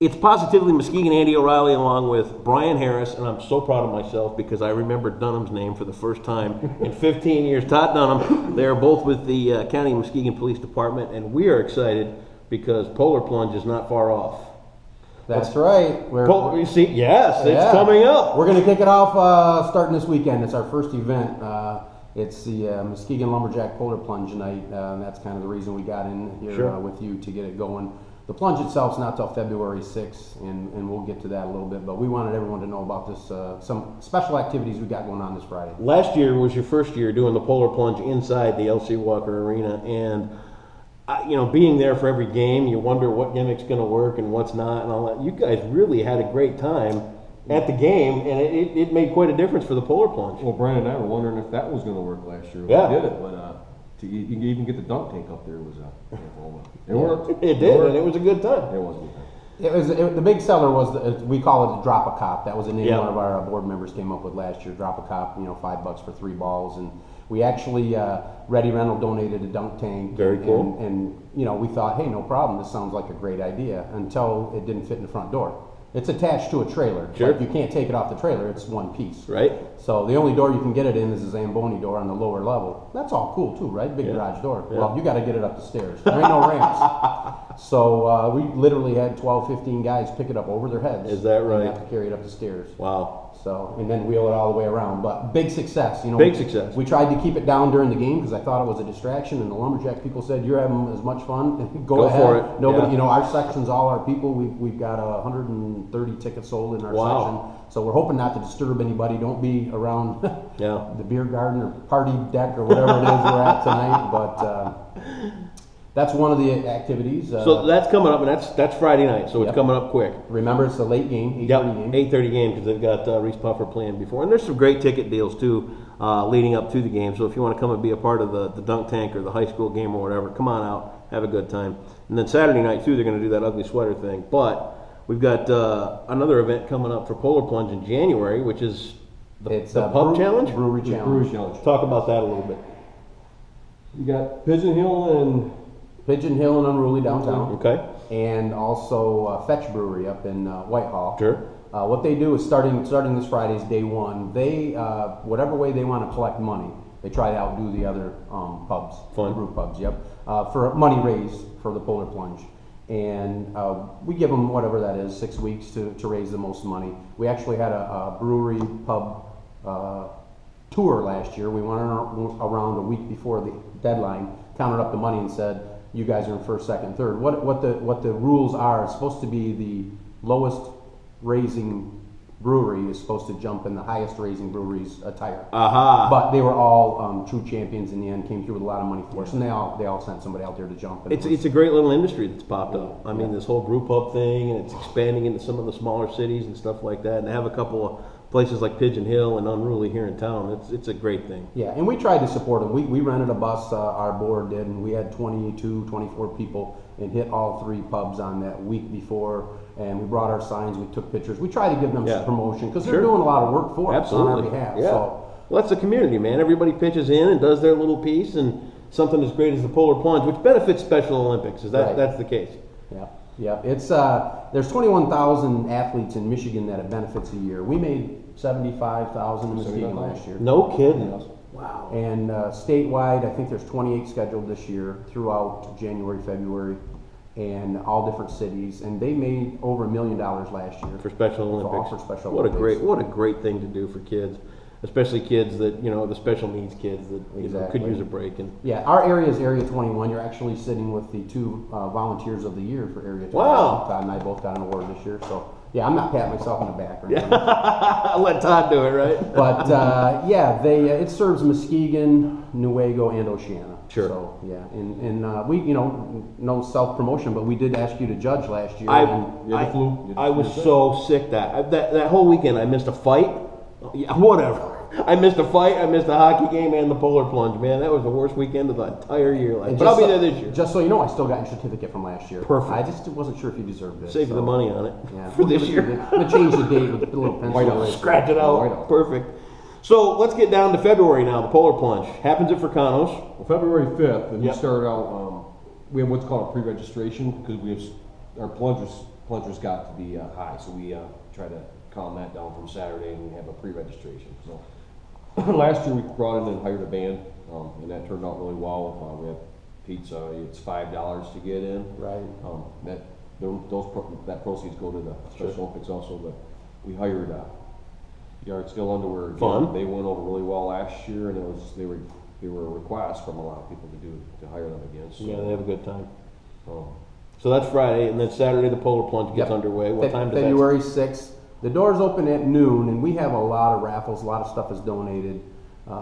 It's positively Muskegon Andy O'Reilly along with Brian Harris, and I'm so proud of myself because I remembered Dunham's name for the first time in 15 years. Todd Dunham. They are both with the County of Muskegon Police Department, and we are excited because Polar Plunge is not far off. That's right. It's coming up. We're going to kick it off starting this weekend. It's our first event. It's the Muskegon Lumberjack Polar Plunge night. That's kind of the reason we got in here with you to get it going. The plunge itself is not till February 6th, and we'll get to that a little bit, but we wanted everyone to know about this, some special activities we got going on this Friday. Last year was your first year doing the Polar Plunge inside the L.C. Walker Arena, and being there for every game, you wonder what gimmick's going to work and what's not and all that. You guys really had a great time at the game, and it made quite a difference for the Polar Plunge. Well, Brandon and I were wondering if that was going to work last year. Yeah. We did it, but to even get the dunk tank up there was it worked. It did, and it was a good time. It was a good time. The big seller was, we call it Drop a Cop. That was a name one of our board members came up with last year. Drop a Cop, $5 for 3 balls. And we actually, Reddy Reynolds donated a dunk tank. Very cool. And we thought, hey, no problem. This sounds like a great idea until it didn't fit in the front door. It's attached to a trailer. Sure. Like you can't take it off the trailer. It's one piece. Right. So the only door you can get it in is a Zamboni door on the lower level. That's all cool too, right? Big garage door. Yeah. Well, you got to get it up the stairs. There ain't no ramps. So we literally had 12, 15 guys pick it up over their heads. Is that right? And have to carry it up the stairs. Wow. So, and then wheel it all the way around. But big success. Big success. We tried to keep it down during the game because I thought it was a distraction, and the Lumberjack people said, "You're having as much fun. Go ahead." For it. Nobody, our section's all our people. We've got 130 tickets sold in our section. So we're hoping not to disturb anybody. Don't be around the beer garden or party deck or whatever it is we're at tonight. But that's one of the activities. So that's coming up, and that's Friday night. So it's coming up quick. Remember, it's a late game, 8:30 game. 8:30 game because they've got Reese Puffer playing before, and there's some great ticket deals too leading up to the game. So if you want to come and be a part of the dunk tank or the high school game or whatever, come on out, have a good time. And then Saturday night too, they're going to do that ugly sweater thing. But we've got another event coming up for Polar Plunge in January, which is the pub challenge, brewery challenge. Talk about that a little bit. You got Pigeon Hill and Unruly downtown. Okay. And also Fetch Brewery up in Whitehall. Sure. What they do is starting this Friday's day one. They whatever way they want to collect money, they try to outdo the other pubs, Fun. the brew pubs. Yep. For money raised for the Polar Plunge, and we give them whatever that is, 6 weeks to raise the most money. We actually had a brewery pub tour last year. We went around a week before the deadline, counted up the money, and said, you guys are in first, second, third. What the rules are, it's supposed to be the lowest raising brewery is supposed to jump in the highest raising brewery's attire. But they were all true champions in the end, came through with a lot of money for us, and they all sent somebody out there to jump. And it's a great little industry that's popped up. I mean, this whole brew pub thing, and it's expanding into some of the smaller cities and stuff like that, and they have a couple of places like Pigeon Hill and Unruly here in town. It's a great thing. Yeah, and we tried to support them. We rented a bus, our board did, and we had 22, 24 people and hit all 3 pubs on that week before, and we brought our signs, we took pictures. We tried to give them some promotion because they're doing a lot of work for us on our behalf. Yeah. So, well, that's the community, man. Everybody pitches in and does their little piece, and something as great as the Polar Plunge, which benefits Special Olympics. That's the case? Yeah. It's there's 21,000 athletes in Michigan that it benefits a year. We made 75,000 in Muskegon last year. No kidding. Wow. And statewide, I think there's 28 scheduled this year throughout January, February, and all different cities. And they made over $1 million last year for Special Olympics. For Special Olympics. What a great thing to do for kids, especially kids that the special needs kids that could use a break. And yeah, our area is Area 21. You're actually sitting with the 2 volunteers of the year for Area 21. Wow. Todd and I both got an award this year, so. Yeah, I'm not patting myself on the back. Right I'll let Todd do it, right? But it serves Muskegon, Newaygo, and Oceana. Sure. So and we no self promotion, but we did ask you to judge last year. I was so sick that whole weekend. I missed a fight. Yeah, whatever. I missed a fight, I missed a hockey game, and the Polar Plunge. Man, that was the worst weekend of the entire year. But I'll be there this year. Just so you know, I still got your certificate from last year. Perfect. I just wasn't sure if you deserved it. Save you the money on it. Yeah. For this year. I'm going to change the date with a little pencil. Scratch it out. Perfect. So let's get down to February now, the Polar Plunge. Happens at Fricano's. Well, February 5th, and we start out, we have what's called a pre-registration because we have our plungers got to be high, so we try to calm that down from Saturday and have a pre-registration. So last year we brought in and hired a band, and that turned out really well. We have pizza. It's $5 to get in. Right. That proceeds go to the Special Olympics also. But we hired Yard Skill Underwear. Fun. They went over really well last year, and they were a request from a lot of people to hire them again. So, Yeah, they have a good time. So that's Friday, and then Saturday the Polar Plunge gets underway. What time does February 6th. The doors open at noon, and we have a lot of raffles. A lot of stuff is donated.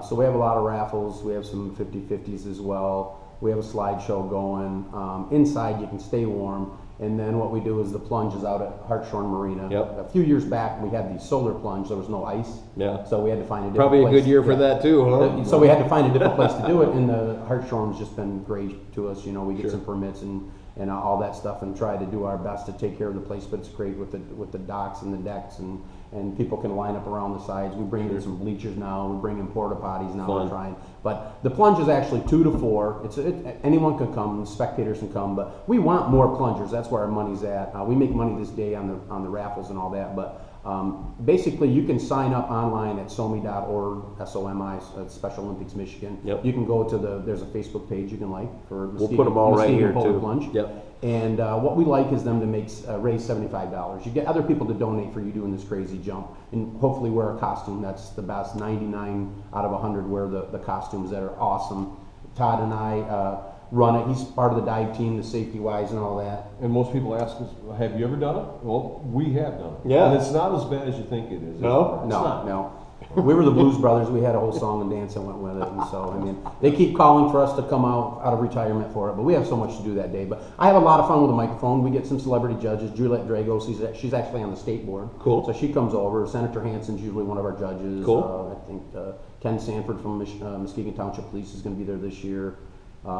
So we have a lot of raffles. We have some 50-50s as well. We have a slideshow going. Inside, you can stay warm. And then what we do is the plunge is out at Hartshorn Marina. Yep. A few years back, we had the solar plunge. There was no ice. Yeah. So we had to find a different Probably place. a good year for that too, huh? So we had to find a different place to do it, and the Hartshorn's just been great to us. You know, we get some permits and all that stuff, and try to do our best to take care of the place. But it's great with the docks and the decks, and people can line up around the sides. We bring in some bleachers now. We bring in porta potties now. Fun. We're trying. But the plunge is actually 2 to 4. Anyone can come. Spectators can come. But we want more plungers. That's where our money's at. We make money this day on the raffles and all that. But basically, you can sign up online at SOMI.org, SOMI, Special Olympics Michigan. Yep. You can go to there's a Facebook page you can like for We'll put them all right here Polar too. Plunge. Yep. And what we like is them to raise $75. You get other people to donate for you doing this crazy jump, and hopefully wear a costume. That's the best. 99 out of 100 wear the costumes that are awesome. Todd and I run it. He's part of the dive team, the safety wise and all that. And most people ask us, "Have you ever done it?" Well, we have done it. Yeah. And it's not as bad as you think it is. No? It's not. No. We were the Blues Brothers. We had a whole song and dance that went with it. And so, I mean, they keep calling for us to come out of retirement for it, but we have so much to do that day. But I have a lot of fun with the microphone. We get some celebrity judges. Juliette Dragos, she's actually on the state board. Cool. So she comes over. Senator Hansen's usually one of our judges. Cool. I think Ken Sanford from Muskegon Township Police is going to be there this year.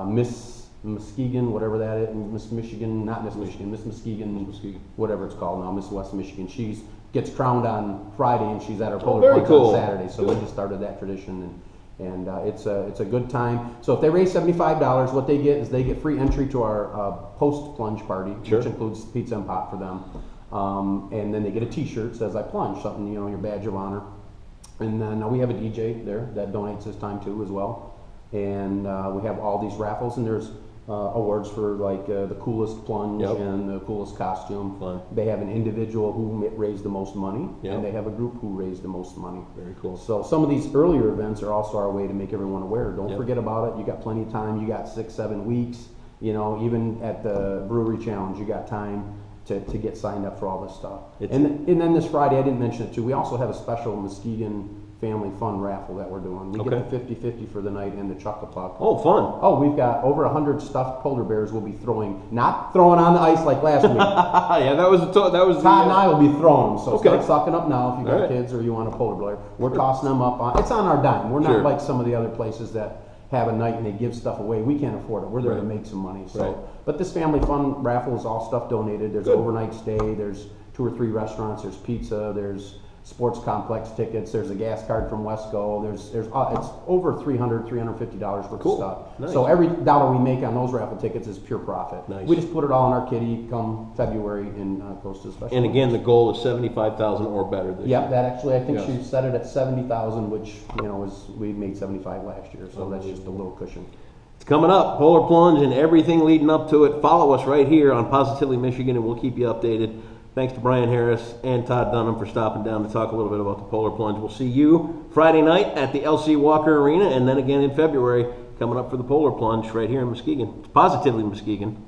Miss Muskegon, whatever that is, Miss Michigan, not Miss Michigan, Miss Muskegon, whatever it's called now, Miss West Michigan. She gets crowned on Friday, and she's at our Polar very Plunge cool. on Saturday. So we just started that tradition, and it's a good time. So if they raise $75, what they get is they get free entry to our post plunge party, Sure. which includes pizza and pop for them, and then they get a T-shirt that says "I plunge," something, you know, your badge of honor. And then we have a DJ there that donates his time too as well, and we have all these raffles, and there's awards for like the coolest plunge and the coolest costume. Fun. They have an individual who raised the most money, Yep. and they have a group who raised the most money. Very cool. So some of these earlier events are also our way to make everyone aware. Don't Yep. forget about it. You got plenty of time. You got 6-7 weeks. You know, even at the Brewery Challenge, you got time to get signed up for all this stuff. And then this Friday, I didn't mention it too, we also have a special Muskegon Family Fun raffle that we're doing. We get the 50-50 for the night and the Chuck-a-Puck. Oh, fun. Oh, we've got over 100 stuffed polar bears we'll be throwing. Not throwing on the ice like last week. Yeah, that was Todd and I will be throwing them. So Okay. start sucking up now if you got All right. kids or you want a polar bear. We're tossing them up. It's on our dime. We're not Sure. like some of the other places that have a night and they give stuff away. We can't afford it. We're there to Right. make some money. So, Right. But this Family Fun raffle is all stuff donated. There's Good. overnight stay. There's 2 or 3 restaurants. There's pizza. There's sports complex tickets. There's a gas card from Wesco. There's it's over $350 worth Cool. of stuff. Nice. So every dollar we make on those raffle tickets is pure profit. Nice. We just put it all in our kitty come February and goes to the special. And again, the goal is 75,000 or better this Yep, year. that actually, I think Yes. she set it at 70,000, which, you know, we made 75 last year, so that's just a little cushion. It's coming up, Polar Plunge and everything leading up to it. Follow us right here on Positively Michigan, and we'll keep you updated. Thanks to Brian Harris and Todd Dunham for stopping down to talk a little bit about the Polar Plunge. We'll see you Friday night at the LC Walker Arena, and then again in February coming up for the Polar Plunge right here in Muskegon. It's Positively Muskegon.